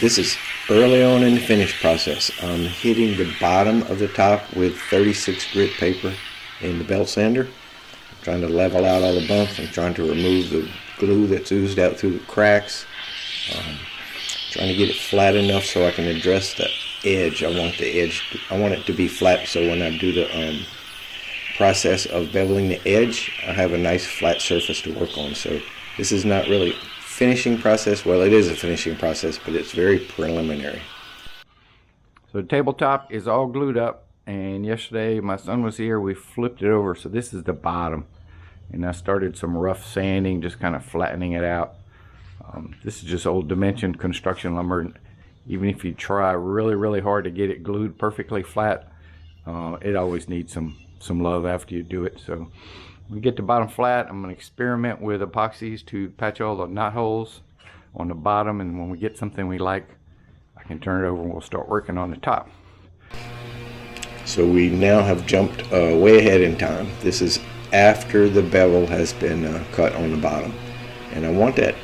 This is early on in the finish process. I'm hitting the bottom of the top with 36 grit paper in the belt sander. I'm trying to level out all the bumps. I'm trying to remove the glue that's oozed out through the cracks. Trying to get it flat enough so I can address the edge. I want it to be flat, so when I do the process of beveling the edge, I have a nice flat surface to work on. So this is not really finishing process. Well, it is a finishing process, but it's very preliminary. So the tabletop is all glued up, and yesterday my son was here, we flipped it over. So this is the bottom, and I started some rough sanding, just kind of flattening it out. This is just old dimension construction lumber. Even if you try really hard to get it glued perfectly flat, it always needs some love after you do it. So we get the bottom flat. I'm going to experiment with epoxies to patch all the knot holes on the bottom, and when we get something we like, I can turn it over and we'll start working on the top. So we now have jumped way ahead in time. This is after the bevel has been cut on the bottom, and I want that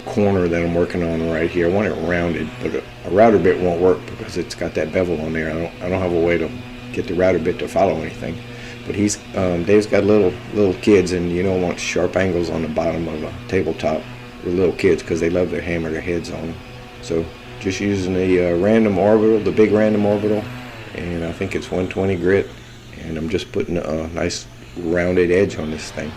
corner that I'm working on right here, I want it rounded, but a router bit won't work because it's got that bevel on there. I don't have a way to get the router bit to follow anything. But Dave's got little kids, and you don't want sharp angles on the bottom of a tabletop with little kids because they love to hammer their heads on them. So just using the random orbital, the big random orbital, and I think it's 120 grit, and I'm just putting a nice rounded edge on this thing.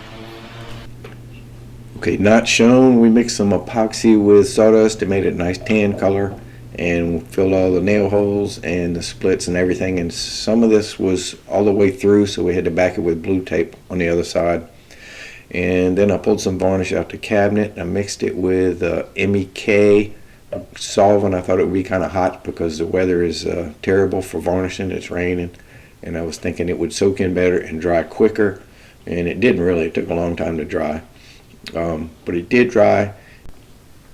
Okay, not shown, we mixed some epoxy with sawdust to make it a nice tan color, and filled all the nail holes and the splits and everything, and some of this was all the way through, so we had to back it with blue tape on the other side. And then I pulled some varnish out the cabinet. I mixed it with MEK solvent. I thought it would be kind of hot because the weather is terrible for varnishing. It's raining, and I was thinking it would soak in better and dry quicker, and it didn't really. It took a long time to dry. But it did dry.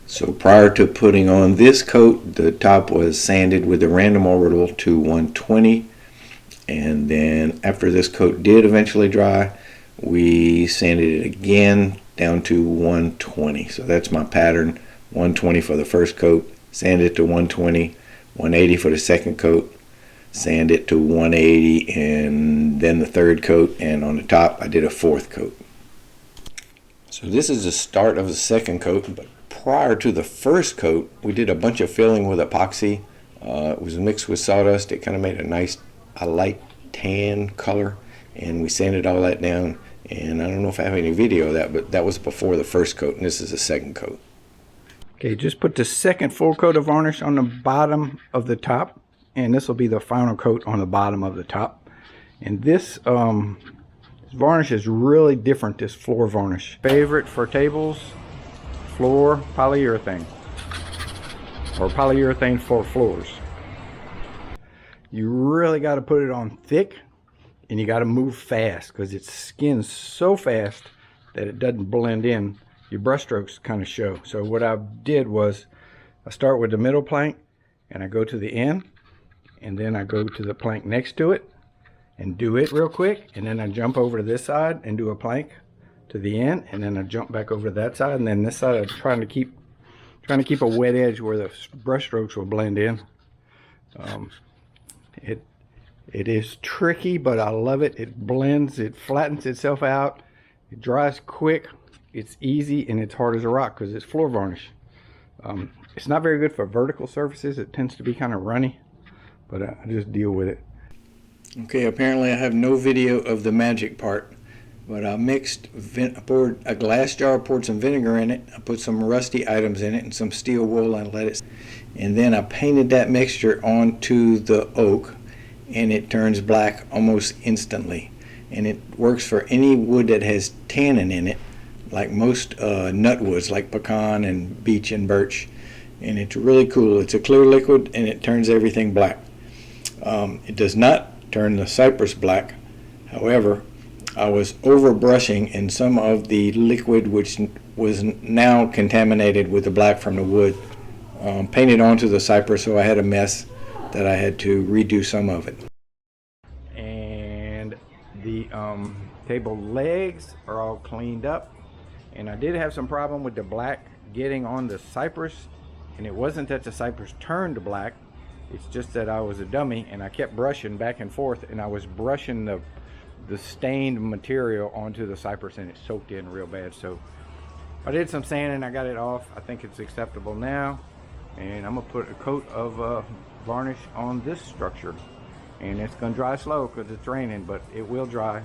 So prior to putting on this coat, the top was sanded with a random orbital to 120, and then after this coat did eventually dry, we sanded it again down to 120. So that's my pattern: 120 for the first coat, sand it to 120, 180 for the second coat, sand it to 180, and then the third coat, and on the top I did a fourth coat. So this is the start of the second coat, but prior to the first coat, we did a bunch of filling with epoxy. It was mixed with sawdust. It kind of made a light tan color, and we sanded all that down. And I don't know if I have any video of that, but that was before the first coat, and this is the second coat. Okay, just put the second full coat of varnish on the bottom of the top, and this will be the final coat on the bottom of the top. And this varnish is really different, this floor varnish. Favorite for tables, floor, polyurethane, or polyurethane for floors. You really got to put it on thick, and you got to move fast because it skins so fast that it doesn't blend in. Your brush strokes kind of show. So what I did was I start with the middle plank, and I go to the end, and then I go to the plank next to it and do it real quick, and then I jump over to this side and do a plank to the end, and then I jump back over to that side, and then this side I'm trying to keep a wet edge where the brush strokes will blend in. It is tricky, but I love it. It blends, it flattens itself out, it dries quick, it's easy, and it's hard as a rock because it's floor varnish. It's not very good for vertical surfaces. It tends to be kind of runny, but I just deal with it. Okay, apparently I have no video of the magic part, but I poured a glass jar, poured some vinegar in it, I put some rusty items in it and some steel wool, and and then I painted that mixture onto the oak, and it turns black almost instantly. And it works for any wood that has tannin in it, like most nut woods like pecan and beech and birch, and it's really cool. It's a clear liquid, and it turns everything black. It does not turn the cypress black. However, I was over brushing, and some of the liquid, which was now contaminated with the black from the wood, painted onto the cypress, so I had a mess that I had to redo some of it. And the table legs are all cleaned up, and I did have some problem with the black getting on the cypress, And it wasn't that the cypress turned black, it's just that I was a dummy and I kept brushing back and forth, and I was brushing the stained material onto the cypress and it soaked in real bad. So I did some sanding, I got it off. I think it's acceptable now, and I'm gonna put a coat of varnish on this structure, and it's gonna dry slow because it's raining, but it will dry.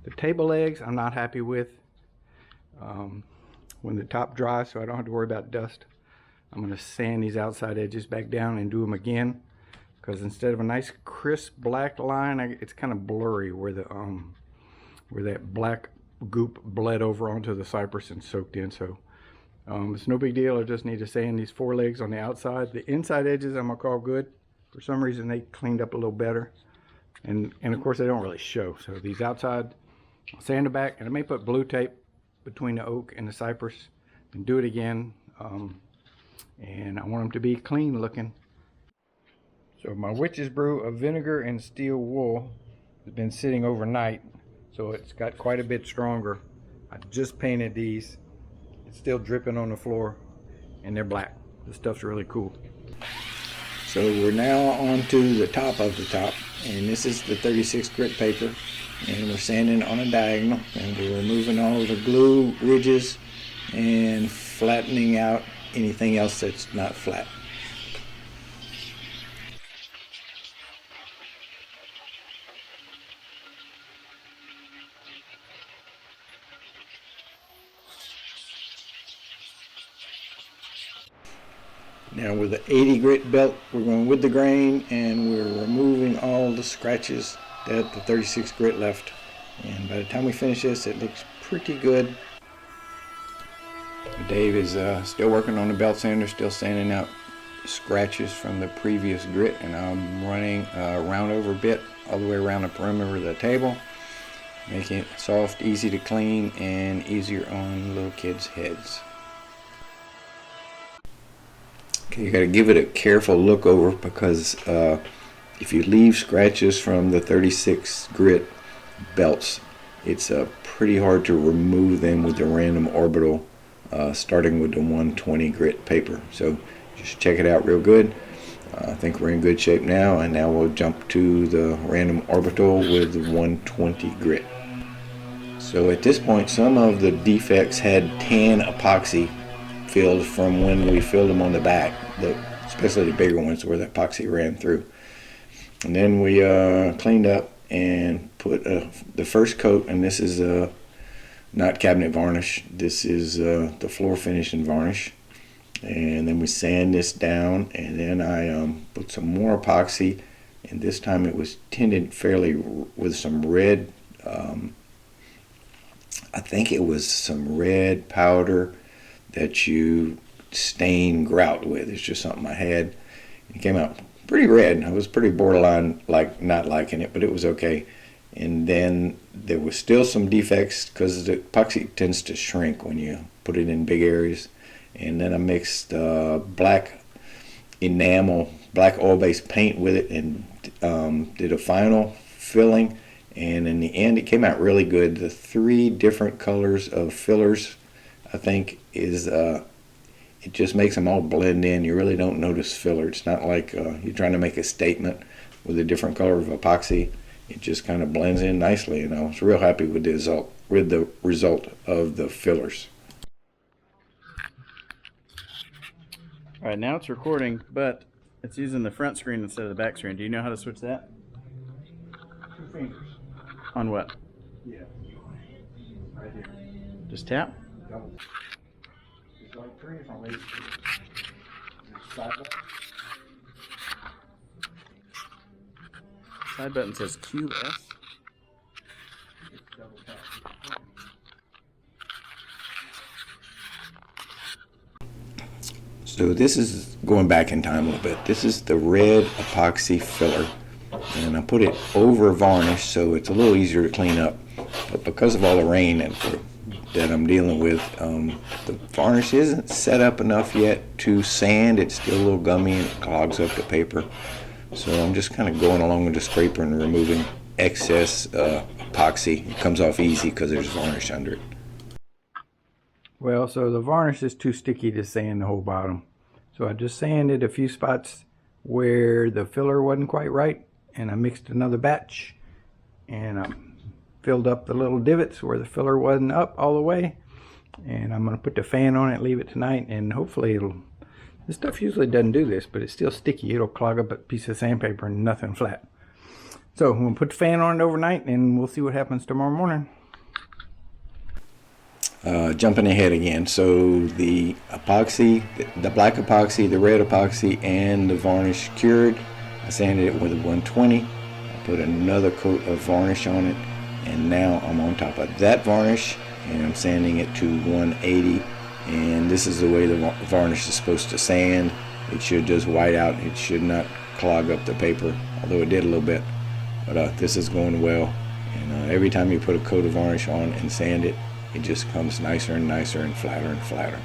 The table legs I'm not happy with when the top dries, so I don't have to worry about dust. I'm gonna sand these outside edges back down and do them again, because instead of a nice crisp black line, it's kind of blurry where the where that black goop bled over onto the cypress and soaked in. So it's no big deal. I just need to sand these four legs on the outside. The inside edges I'm gonna call good. For some reason they cleaned up a little better, and of course they don't really show. So these outside, I'll sand it back, and I may put blue tape between the oak and the cypress and do it again. And I want them to be clean looking. So my witch's brew of vinegar and steel wool has been sitting overnight, so it's got quite a bit stronger. I just painted these. It's still dripping on the floor, and they're black. This stuff's really cool. So we're now on to the top of the top, and this is the 36 grit paper, and we're sanding on a diagonal, and we're removing all of the glue ridges and flattening out anything else that's not flat. Now with the 80 grit belt, we're going with the grain, and we're removing all the scratches that the 36 grit left. And by the time we finish this, it looks pretty good. Dave is still working on the belt sander, still sanding out scratches from the previous grit, and I'm running a round over bit all the way around the perimeter of the table, making it soft, easy to clean, and easier on little kids' heads. Okay, you got to give it a careful look over, because if you leave scratches from the 36 grit belts, it's pretty hard to remove them with the random orbital, starting with the 120 grit paper. So just check it out real good. I think we're in good shape now, and now we'll jump to the random orbital with the 120 grit. So at this point, some of the defects had tan epoxy filled from when we filled them on the back, especially the bigger ones where the epoxy ran through. And then we cleaned up and put the first coat, and this is not cabinet varnish, this is the floor finish and varnish. And then we sand this down, and then I put some more epoxy, and this time it was tinted fairly with some red, I think it was some red powder that you stain grout with. It's just something I had. It came out pretty red. I was pretty borderline like not liking it, but it was okay. And then there was still some defects because the epoxy tends to shrink when you put it in big areas. And then I mixed black enamel, black oil-based paint with it, and did a final filling. And in the end, it came out really good. The 3 different colors of fillers, I think, is it just makes them all blend in. You really don't notice filler. It's not like you're trying to make a statement with a different color of epoxy. It just kind of blends in nicely, and I was real happy with the result of the fillers. All right, now it's recording, but it's using the front screen instead of the back screen. Do you know how to switch that? 2 fingers. On what? Yeah. Right here. Just tap? Double. There's like 3 different ways to do it. There's side button. Side button says QS. It's double tap. So this is going back in time a little bit. This is the red epoxy filler, and I put it over varnish so it's a little easier to clean up. But because of all the rain that I'm dealing with, the varnish isn't set up enough yet to sand. It's still a little gummy and it clogs up the paper. So I'm just kind of going along with the scraper and removing excess epoxy. It comes off easy because there's varnish under it. Well, so the varnish is too sticky to sand the whole bottom. So I just sanded a few spots where the filler wasn't quite right, and I mixed another batch, and I filled up the little divots where the filler wasn't up all the way. And I'm going to put the fan on it, leave it tonight, and hopefully this stuff usually doesn't do this, but it's still sticky. It'll clog up a piece of sandpaper and nothing flat. So I'm going to put the fan on it overnight, and we'll see what happens tomorrow morning. Jumping ahead again, so the epoxy, the black epoxy, the red epoxy, and the varnish cured. I sanded it with a 120. I put another coat of varnish on it, and now I'm on top of that varnish, and I'm sanding it to 180. And this is the way the varnish is supposed to sand. It should just white out. It should not clog up the paper, although it did a little bit. But this is going well, and every time you put a coat of varnish on and sand it, it just comes nicer and nicer and flatter.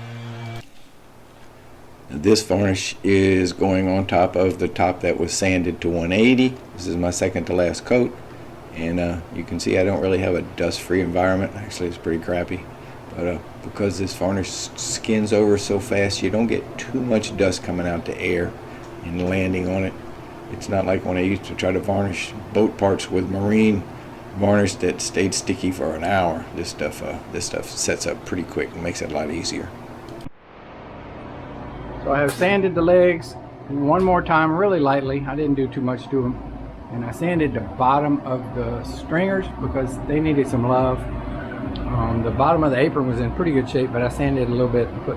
Now, this varnish is going on top of the top that was sanded to 180. This is my second to last coat, and you can see I don't really have a dust-free environment. Actually, it's pretty crappy, but because this varnish skins over so fast, you don't get too much dust coming out to air and landing on it. It's not like when I used to try to varnish boat parts with marine varnish that stayed sticky for an hour. This stuff sets up pretty quick and makes it a lot easier. So I have sanded the legs one more time really lightly. I didn't do too much to them. And I sanded the bottom of the stringers because they needed some love. The bottom of the apron was in pretty good shape, but I sanded it a little bit and put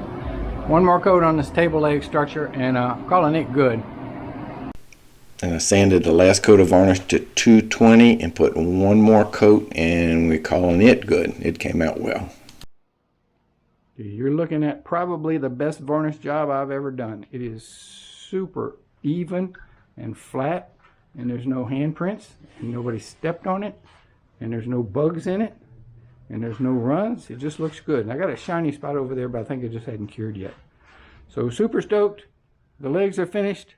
one more coat on this table leg structure, and calling it good. And I sanded the last coat of varnish to 220 and put one more coat, and we're calling it good. It came out well. You're looking at probably the best varnish job I've ever done. It is super even and flat, and there's no handprints, and nobody stepped on it, and there's no bugs in it, and there's no runs. It just looks good. And I got a shiny spot over there, but I think it just hadn't cured yet. So super stoked. The legs are finished.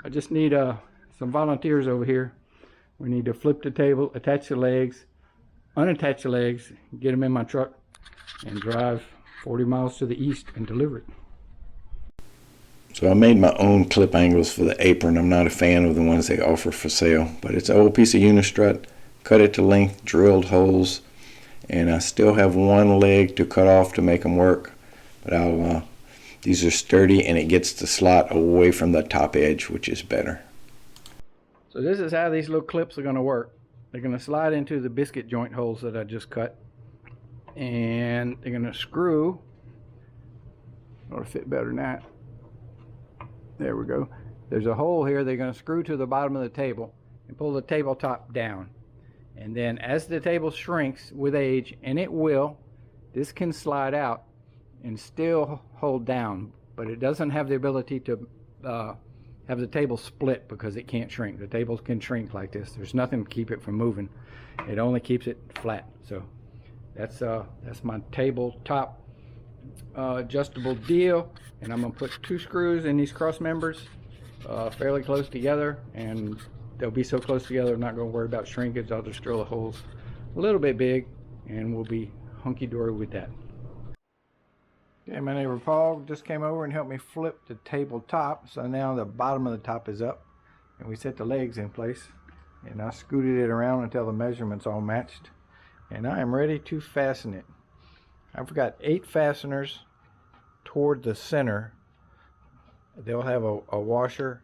I just need some volunteers over here. We need to flip the table, attach the legs, unattach the legs, get them in my truck, and drive 40 miles to the east and deliver it. So I made my own clip angles for the apron. I'm not a fan of the ones they offer for sale, but it's an old piece of unistrut. Cut it to length, drilled holes, and I still have one leg to cut off to make them work. But these are sturdy, and it gets the slot away from the top edge, which is better. So this is how these little clips are going to work. They're going to slide into the biscuit joint holes that I just cut, and they're going to screw. Ought to fit better than that. There we go. There's a hole here. They're going to screw to the bottom of the table and pull the tabletop down. And then as the table shrinks with age, and it will, this can slide out and still hold down, but it doesn't have the ability to have the table split because it can't shrink. The tables can shrink like this. There's nothing to keep it from moving. It only keeps it flat. So that's my tabletop adjustable deal, and I'm gonna put 2 screws in these cross members fairly close together, and they'll be so close together I'm not gonna worry about shrinkage. I'll just drill the holes a little bit big, and we'll be hunky-dory with that. Okay, my neighbor Paul just came over and helped me flip the tabletop, so now the bottom of the top is up, and we set the legs in place, and I scooted it around until the measurements all matched, and I am ready to fasten it. I've got 8 fasteners toward the center. They'll have a washer,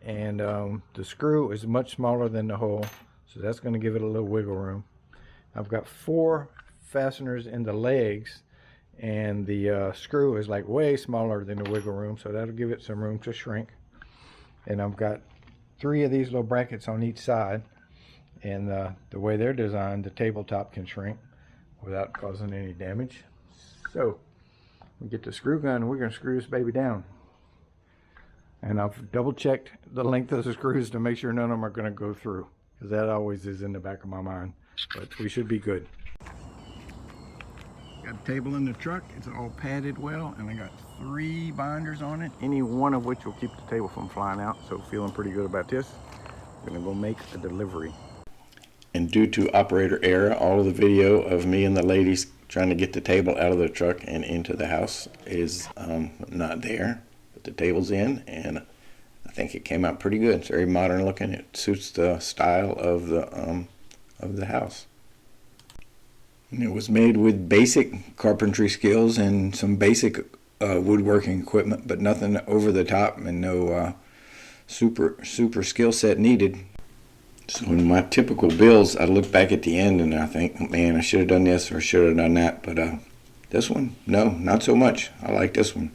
and the screw is much smaller than the hole, so that's going to give it a little wiggle room. I've got 4 fasteners in the legs, and the screw is like way smaller than the wiggle room, so that'll give it some room to shrink. And I've got 3 of these little brackets on each side, and the way they're designed, the tabletop can shrink without causing any damage. So we get the screw gun, and we're going to screw this baby down. And I've double checked the length of the screws to make sure none of them are going to go through, because that always is in the back of my mind. But we should be good. Got a table in the truck. It's all padded well, and I got 3 binders on it, any one of which will keep the table from flying out. So feeling pretty good about this. I'm gonna go make a delivery. And due to operator error, all of the video of me and the ladies trying to get the table out of the truck and into the house is not there. the tables in, and I think it came out pretty good. It's very modern looking. It suits the style of the house. And it was made with basic carpentry skills and some basic woodworking equipment, but nothing over the top and no super skill set needed. So in my typical builds, I look back at the end and I think, man, I should have done this or should have done that. But this one, no, not so much. I like this one.